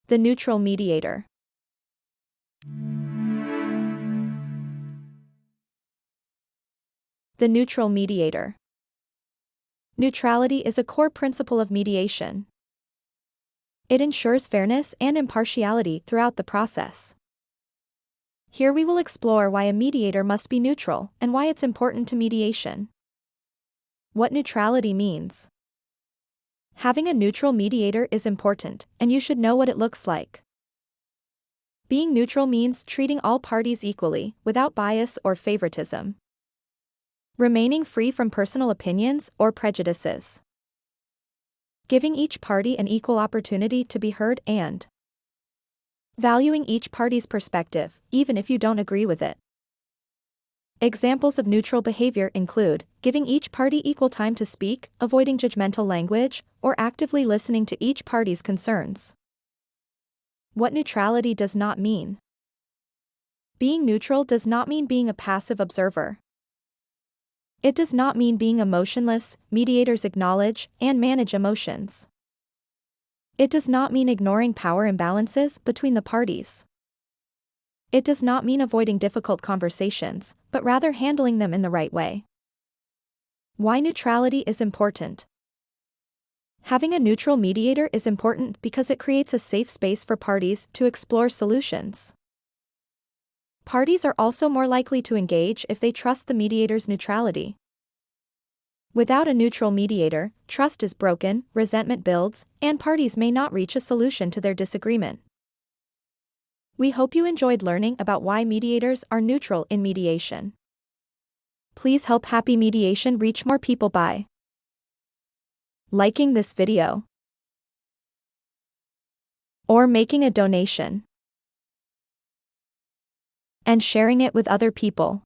The neutral mediator. The neutral mediator. Neutrality is a core principle of mediation. It ensures fairness and impartiality throughout the process. Here we will explore why a mediator must be neutral and why it's important to mediation. What neutrality means. Having a neutral mediator is important, and you should know what it looks like. Being neutral means treating all parties equally, without bias or favoritism. Remaining free from personal opinions or prejudices. Giving each party an equal opportunity to be heard and valuing each party's perspective, even if you don't agree with it. Examples of neutral behavior include giving each party equal time to speak, avoiding judgmental language, or actively listening to each party's concerns. What neutrality does not mean. Being neutral does not mean being a passive observer. It does not mean being emotionless. Mediators acknowledge and manage emotions. It does not mean ignoring power imbalances between the parties. It does not mean avoiding difficult conversations, but rather handling them in the right way. Why neutrality is important. Having a neutral mediator is important because it creates a safe space for parties to explore solutions. Parties are also more likely to engage if they trust the mediator's neutrality. Without a neutral mediator, trust is broken, resentment builds, and parties may not reach a solution to their disagreement. We hope you enjoyed learning about why mediators are neutral in mediation. Please help happy mediation reach more people by liking this video or making a donation and sharing it with other people.